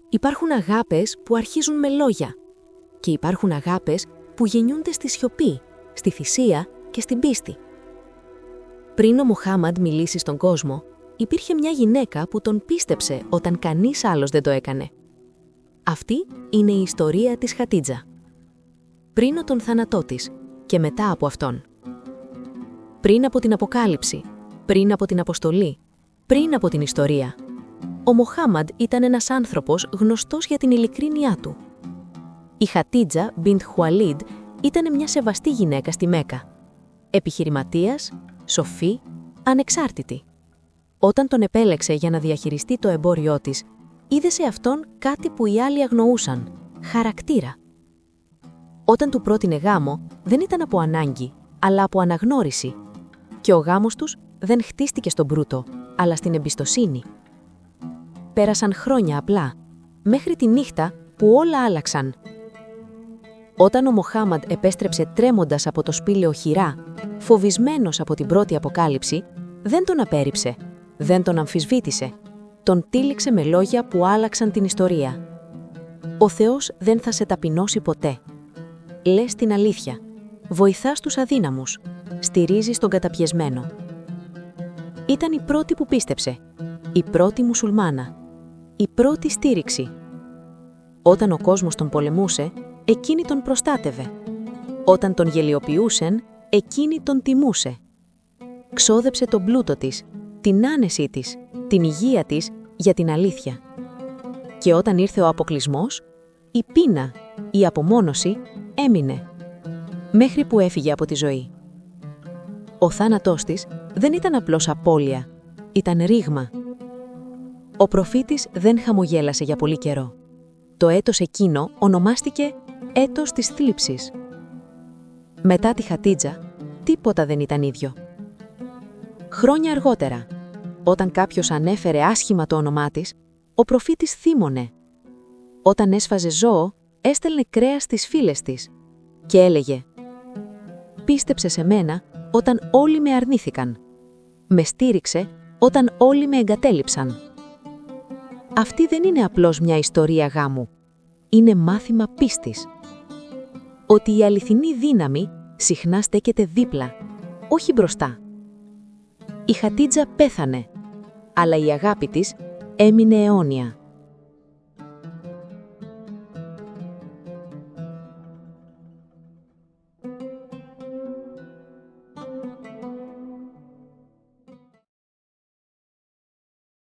Υπάρχουν αγάπες που αρχίζουν με λόγια και υπάρχουν αγάπες που γεννιούνται στη σιωπή, στη θυσία και στην πίστη. Πριν ο Μοχάμαντ μιλήσει στον κόσμο, υπήρχε μια γυναίκα που τον πίστεψε όταν κανείς άλλος δεν το έκανε. Αυτή είναι η ιστορία της Χατίτζα. Πριν τον θάνατό της και μετά από αυτόν. Πριν από την Αποκάλυψη, πριν από την Αποστολή, πριν από την ιστορία. Ο Μοχάμαντ ήταν ένας άνθρωπος γνωστός για την ειλικρίνειά του. Η Χατίτζα μπιντ Χουαλίντ ήταν μια σεβαστή γυναίκα στη Μέκα. Επιχειρηματίας, σοφή, ανεξάρτητη. Όταν τον επέλεξε για να διαχειριστεί το εμπόριό της, είδε σε αυτόν κάτι που οι άλλοι αγνοούσαν, χαρακτήρα. Όταν του πρότεινε γάμο, δεν ήταν από ανάγκη, αλλά από αναγνώριση. Και ο γάμος τους δεν χτίστηκε στον μπρούτο, αλλά στην εμπιστοσύνη. Πέρασαν χρόνια απλά, μέχρι τη νύχτα που όλα άλλαξαν. Όταν ο Μοχάμαντ επέστρεψε τρέμοντας από το σπήλαιο Χιρά, φοβισμένος από την πρώτη αποκάλυψη, δεν τον απέρριψε, δεν τον αμφισβήτησε. Τον τύλιξε με λόγια που άλλαξαν την ιστορία. Ο Θεός δεν θα σε ταπεινώσει ποτέ. Λες την αλήθεια. Βοηθάς τους αδύναμους. Στηρίζεις τον καταπιεσμένο. Ήταν η πρώτη που πίστεψε. Η πρώτη μουσουλμάνα. Η πρώτη στήριξη. Όταν ο κόσμος τον πολεμούσε, εκείνη τον προστάτευε. Όταν τον γελιοποιούσεν, εκείνη τον τιμούσε. Ξόδεψε τον πλούτο της, την άνεσή της, την υγεία της για την αλήθεια. Και όταν ήρθε ο αποκλεισμός, η πείνα, η απομόνωση έμεινε, μέχρι που έφυγε από τη ζωή. Ο θάνατός της δεν ήταν απλώς απώλεια, ήταν ρήγμα. Ο προφήτης δεν χαμογέλασε για πολύ καιρό. Το έτος εκείνο ονομάστηκε έτος της θλίψης. Μετά τη Χατίτζα, τίποτα δεν ήταν ίδιο. Χρόνια αργότερα, όταν κάποιος ανέφερε άσχημα το όνομά της, ο προφήτης θύμωνε. Όταν έσφαζε ζώο, έστελνε κρέας στις φίλες της και έλεγε «Πίστεψε σε μένα όταν όλοι με αρνήθηκαν. Με στήριξε όταν όλοι με εγκατέλειψαν». Αυτή δεν είναι απλώς μια ιστορία γάμου. Είναι μάθημα πίστης. Ότι η αληθινή δύναμη συχνά στέκεται δίπλα, όχι μπροστά. Η Χατίτζα πέθανε, αλλά η αγάπη της έμεινε αιώνια.